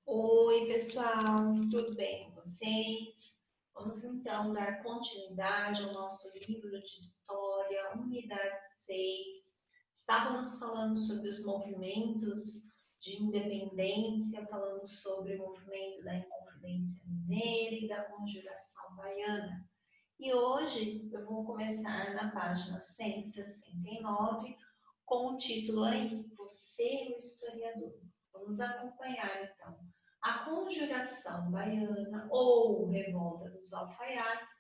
Oi, pessoal, tudo bem com vocês? Vamos então dar continuidade ao nosso livro de História, unidade 6. Estávamos falando sobre os movimentos de independência, falando sobre o movimento da Inconfidência Mineira e da Conjuração Baiana. E hoje eu vou começar na página 169 com o título aí, Você, o Historiador. Vamos acompanhar então. A Conjuração Baiana ou Revolta dos Alfaiates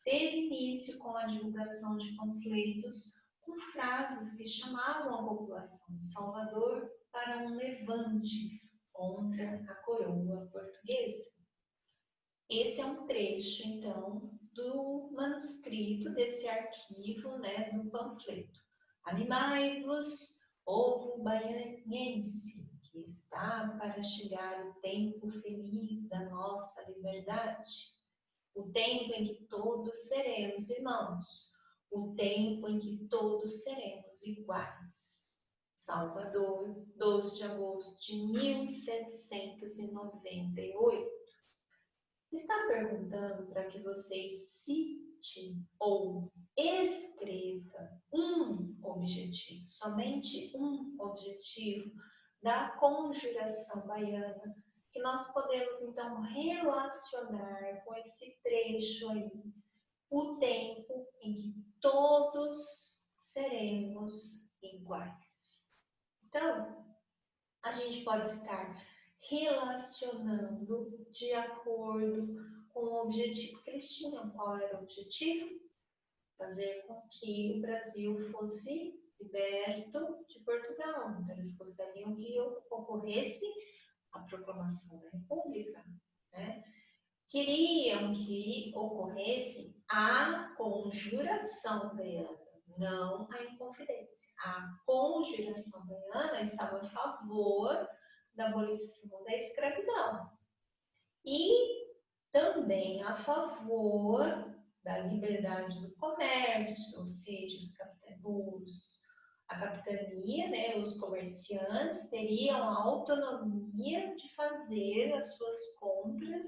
teve início com a divulgação de panfletos com frases que chamavam a população de Salvador para um levante contra a coroa portuguesa. Esse é um trecho, então, do manuscrito desse arquivo, né, do panfleto. Animai-vos, povo baianense, que está para chegar o tempo feliz da nossa liberdade, o tempo em que todos seremos irmãos, o tempo em que todos seremos iguais. Salvador, 12 de agosto de 1798. Está perguntando para que vocês cite ou escreva um objetivo, somente um objetivo da conjuração baiana, que nós podemos então relacionar com esse trecho aí, o tempo em que todos seremos iguais. Então, a gente pode estar relacionando de acordo com o objetivo que eles tinham. Qual era o objetivo? Fazer com que o Brasil fosse liberto de Portugal. Então, eles gostariam que ocorresse a proclamação da República, né? Queriam que ocorresse a conjuração baiana, não a Inconfidência. A conjuração baiana estava a favor da abolição da escravidão e também a favor da liberdade do comércio, ou seja, a capitania, né, os comerciantes teriam a autonomia de fazer as suas compras,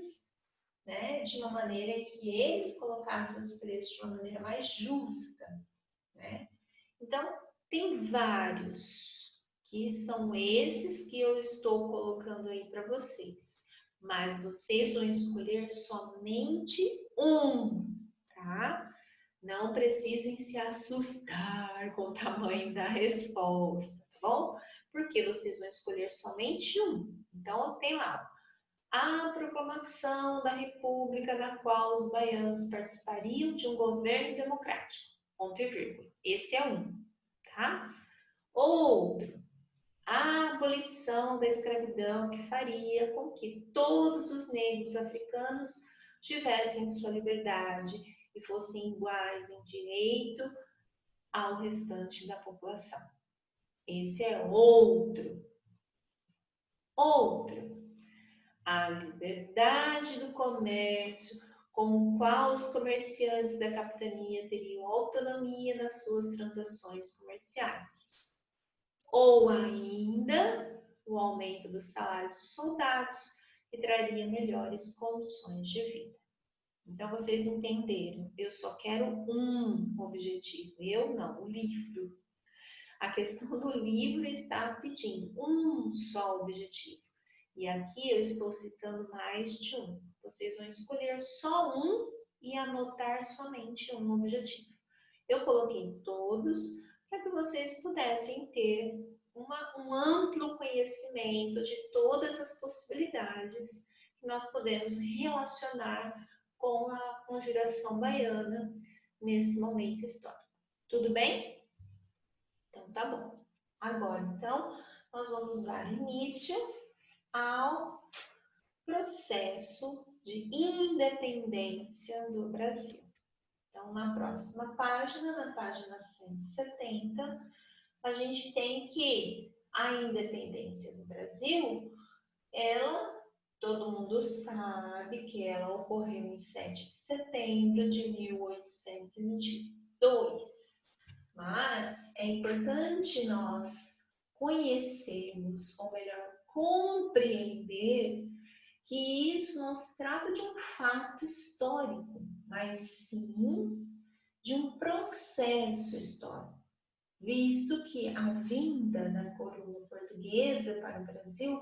né, de uma maneira em que eles colocassem os preços de uma maneira mais justa, né? Então, tem vários, que são esses que eu estou colocando aí para vocês. Mas vocês vão escolher somente um, tá? Não precisem se assustar com o tamanho da resposta, tá bom? Porque vocês vão escolher somente um. Então, tem lá a proclamação da República na qual os baianos participariam de um governo democrático. Ponto e vírgula. Esse é um, tá? Outro, a abolição da escravidão que faria com que todos os negros africanos tivessem sua liberdade e fossem iguais em direito ao restante da população. Esse é outro. Outro, a liberdade do comércio, com o qual os comerciantes da capitania teriam autonomia nas suas transações comerciais. Ou ainda, o aumento dos salários dos soldados, que traria melhores condições de vida. Então, vocês entenderam, eu só quero um objetivo, eu não, o livro. A questão do livro está pedindo um só objetivo. E aqui eu estou citando mais de um. Vocês vão escolher só um e anotar somente um objetivo. Eu coloquei todos para que vocês pudessem ter um amplo conhecimento de todas as possibilidades que nós podemos relacionar com a conjuração baiana nesse momento histórico. Tudo bem? Então tá bom. Agora, então, nós vamos dar início ao processo de independência do Brasil. Então, na próxima página, na página 170, a gente tem que a independência do Brasil, ela, todo mundo sabe que ela ocorreu em 7 de setembro de 1822. Mas é importante nós conhecermos, ou melhor, compreender que isso não se trata de um fato histórico, mas sim de um processo histórico, visto que a vinda da coroa portuguesa para o Brasil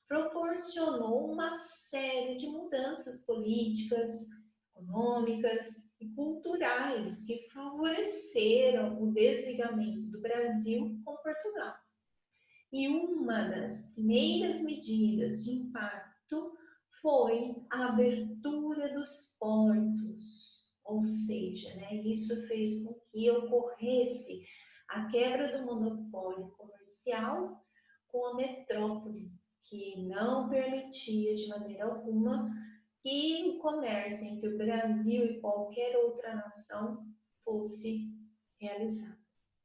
proporcionou uma série de mudanças políticas, econômicas e culturais que favoreceram o desligamento do Brasil com Portugal. E uma das primeiras medidas de impacto foi a abertura dos portos, ou seja, isso fez com que ocorresse a quebra do monopólio comercial com a metrópole, que não permitia de maneira alguma que o comércio entre o Brasil e qualquer outra nação fosse realizado.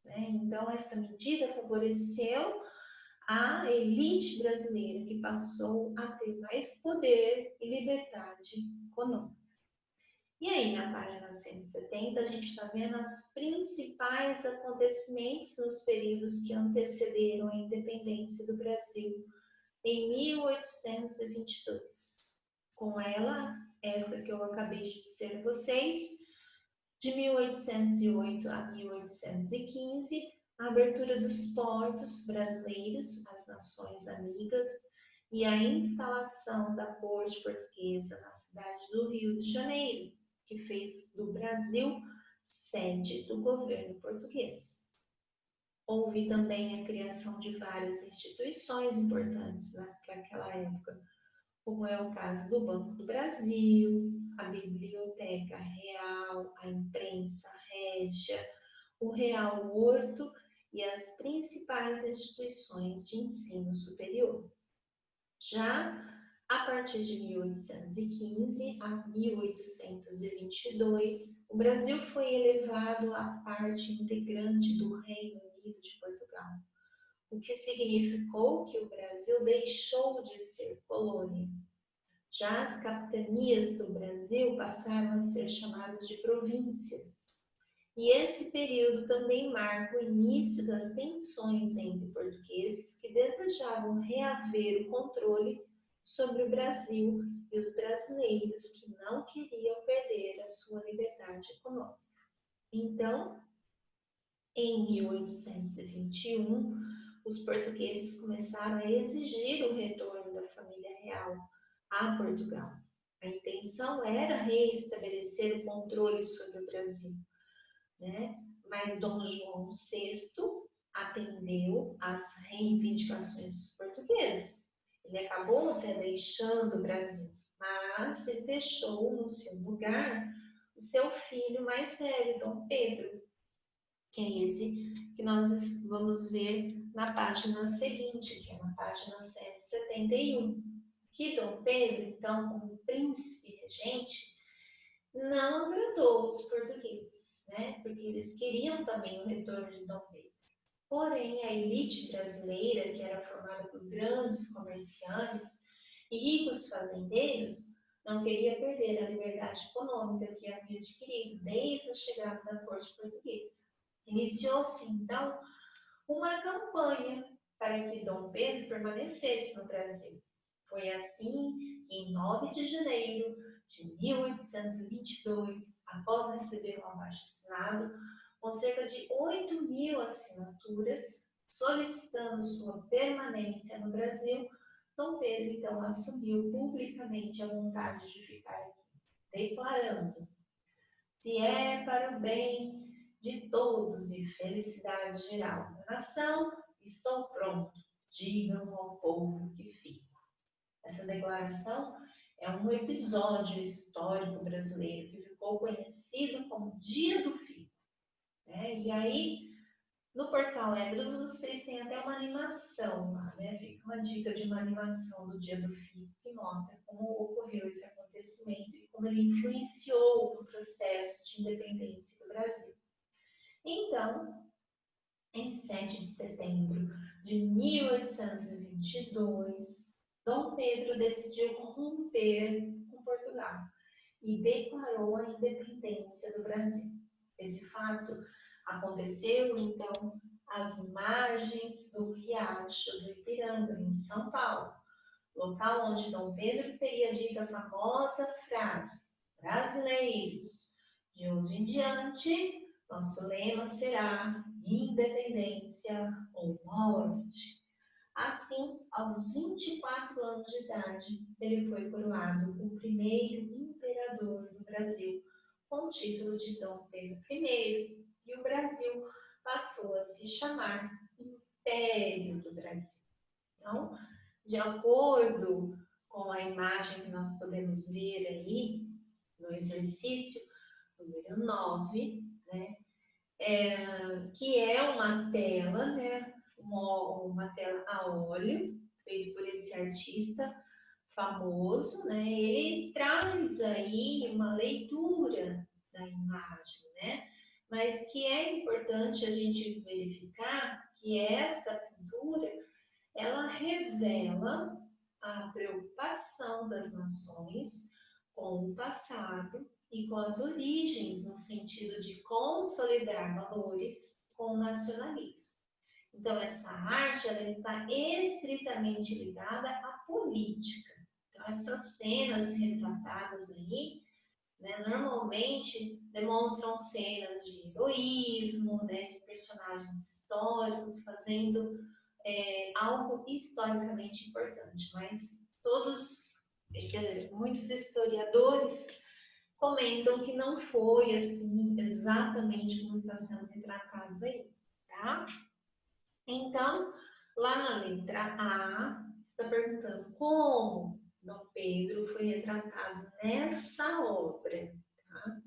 Então, essa medida favoreceu a elite brasileira, que passou a ter mais poder e liberdade econômica. E aí, na página 170, a gente está vendo os principais acontecimentos nos períodos que antecederam a independência do Brasil em 1822. Com ela, esta que eu acabei de dizer a vocês, de 1808 a 1815, a abertura dos portos brasileiros às nações amigas e a instalação da corte portuguesa na cidade do Rio de Janeiro, que fez do Brasil sede do governo português. Houve também a criação de várias instituições importantes naquela época, como é o caso do Banco do Brasil, a Biblioteca Real, a Imprensa Régia, o Real Horto e as principais instituições de ensino superior. Já a partir de 1815 a 1822, o Brasil foi elevado à parte integrante do Reino Unido de Portugal, o que significou que o Brasil deixou de ser colônia. Já as capitanias do Brasil passaram a ser chamadas de províncias. E esse período também marca o início das tensões entre portugueses que desejavam reaver o controle sobre o Brasil e os brasileiros que não queriam perder a sua liberdade econômica. Então, em 1821, os portugueses começaram a exigir o retorno da família real a Portugal. A intenção era reestabelecer o controle sobre o Brasil, Mas Dom João VI atendeu às reivindicações dos portugueses. Ele acabou até deixando o Brasil, mas ele deixou no seu lugar o seu filho mais velho, Dom Pedro, que é esse que nós vamos ver na página seguinte, que é na página 171. Que Dom Pedro, então, como príncipe regente, não agradou os portugueses, porque eles queriam também o retorno de Dom Pedro. Porém, a elite brasileira, que era formada por grandes comerciantes e ricos fazendeiros, não queria perder a liberdade econômica que havia adquirido desde a chegada da corte portuguesa. Iniciou-se, então, uma campanha para que Dom Pedro permanecesse no Brasil. Foi assim que, em 9 de janeiro de 1822, após receber um abaixo-assinado com cerca de 8.000 assinaturas, solicitando sua permanência no Brasil, Dom Pedro, então, assumiu publicamente a vontade de ficar aqui, declarando: se é para o bem de todos e felicidade geral da nação, estou pronto, digam ao povo que fico. Essa declaração é um episódio histórico brasileiro que ficou conhecido como Dia do Fico. E aí, no portal Edros, vocês têm até uma animação lá, Fica uma dica de uma animação do Dia do Fico que mostra como ocorreu esse acontecimento e como ele influenciou no processo de independência do Brasil. Então, em 7 de setembro de 1822, Dom Pedro decidiu romper com Portugal e declarou a independência do Brasil. Esse fato aconteceu, então, às margens do Riacho do Ipiranga, em São Paulo, local onde Dom Pedro teria dito a famosa frase: brasileiros, de hoje em diante, nosso lema será independência ou morte. Assim, aos 24 anos de idade, ele foi coroado o primeiro imperador do Brasil, com o título de Dom Pedro I, e o Brasil passou a se chamar Império do Brasil. Então, de acordo com a imagem que nós podemos ver aí no exercício número 9, né, que é uma tela, né, uma tela a óleo, feita por esse artista famoso, né, ele traz aí uma leitura da imagem, né, mas que é importante a gente verificar que essa pintura, ela revela a preocupação das nações com o passado e com as origens, no sentido de consolidar valores com o nacionalismo. Então, essa arte ela está estritamente ligada à política. Então, essas cenas retratadas aí, né, normalmente demonstram cenas de heroísmo, né, de personagens históricos fazendo algo historicamente importante, mas muitos historiadores comentam que não foi assim exatamente como está sendo retratado aí, tá? Então, lá na letra A, está perguntando como Dom Pedro foi retratado nessa obra, tá?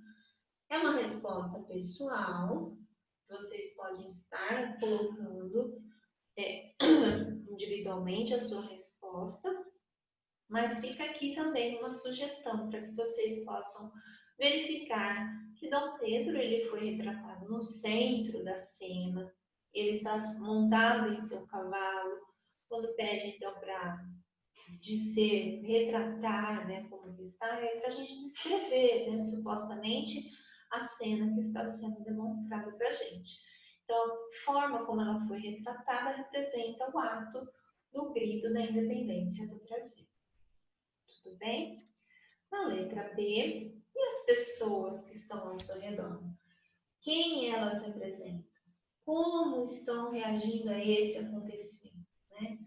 É uma resposta pessoal, vocês podem estar colocando individualmente a sua resposta, mas fica aqui também uma sugestão para que vocês possam verificar que Dom Pedro ele foi retratado no centro da cena, ele está montado em seu cavalo, quando pede então para dizer, retratar, né, como ele está, é para a gente descrever, né, supostamente, a cena que está sendo demonstrada para a gente. Então, a forma como ela foi retratada representa o ato do grito da independência do Brasil. Tudo bem? Na letra B, e as pessoas que estão ao seu redor? Quem elas representam? Como estão reagindo a esse acontecimento, né?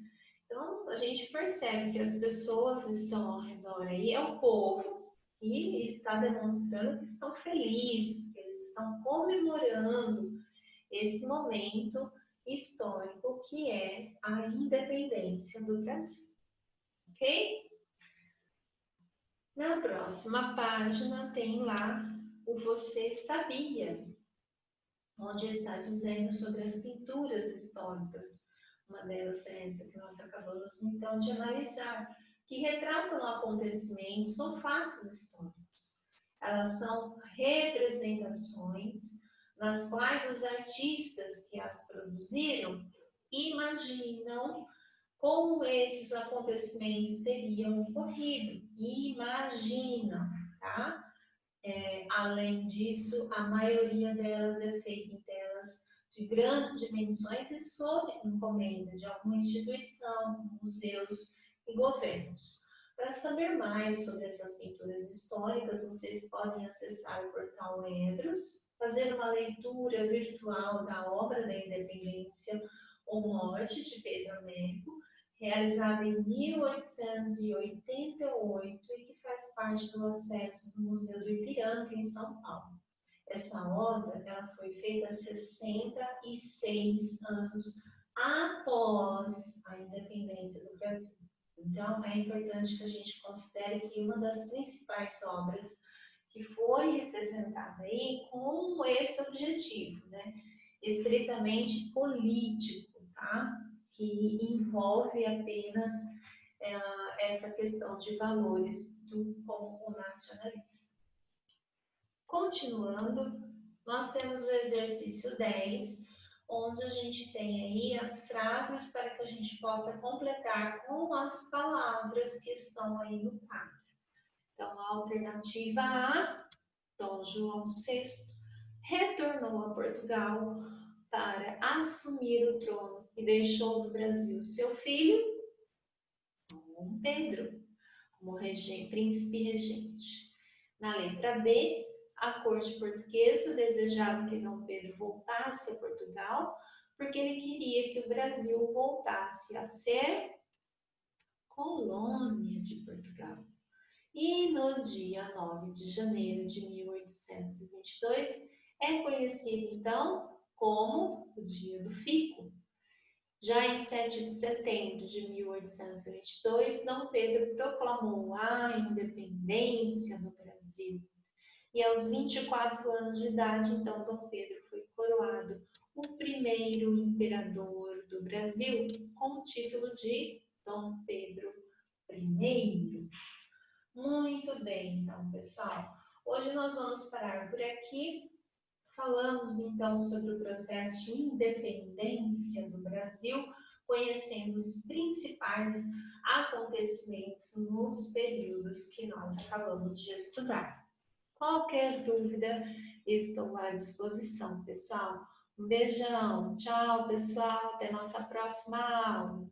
Então, a gente percebe que as pessoas que estão ao redor aí é o povo que está demonstrando que estão felizes, que eles estão comemorando esse momento histórico que é a independência do Brasil. Ok? Na próxima página tem lá o Você Sabia, onde está dizendo sobre as pinturas históricas. Uma delas é essa que nós acabamos então de analisar, que retratam acontecimentos ou fatos históricos. Elas são representações nas quais os artistas que as produziram imaginam como esses acontecimentos teriam ocorrido. Imaginam, tá? Além disso, a maioria delas é feita em telas de grandes dimensões e sob encomenda de alguma instituição, museus e governos. Para saber mais sobre essas pinturas históricas, vocês podem acessar o portal Edros, fazer uma leitura virtual da obra da Independência ou Morte de Pedro Américo, realizada em 1888 e que faz parte do acesso do Museu do Ipiranga, em São Paulo. Essa obra ela foi feita 66 anos após a independência do Brasil. Então, é importante que a gente considere que uma das principais obras que foi representada aí com esse objetivo, né, estritamente político, tá? Que envolve apenas essa questão de valores com o nacionalismo. Continuando, nós temos o exercício 10, onde a gente tem aí as frases para que a gente possa completar com as palavras que estão aí no quadro. Então, a alternativa A, Dom João VI retornou a Portugal para assumir o trono e deixou no Brasil seu filho, Dom Dom Pedro, como príncipe regente. Na letra B, a corte portuguesa desejava que Dom Pedro voltasse a Portugal, porque ele queria que o Brasil voltasse a ser colônia de Portugal. E no dia 9 de janeiro de 1822, é conhecido então como o Dia do Fico. Já em 7 de setembro de 1822, Dom Pedro proclamou a independência do Brasil. E aos 24 anos de idade, então, Dom Pedro foi coroado o primeiro imperador do Brasil, com o título de Dom Pedro I. Muito bem, então, pessoal. Hoje nós vamos parar por aqui. Falamos, então, sobre o processo de independência do Brasil, conhecendo os principais acontecimentos nos períodos que nós acabamos de estudar. Qualquer dúvida, estou à disposição, pessoal. Um beijão. Tchau, pessoal. Até nossa próxima aula.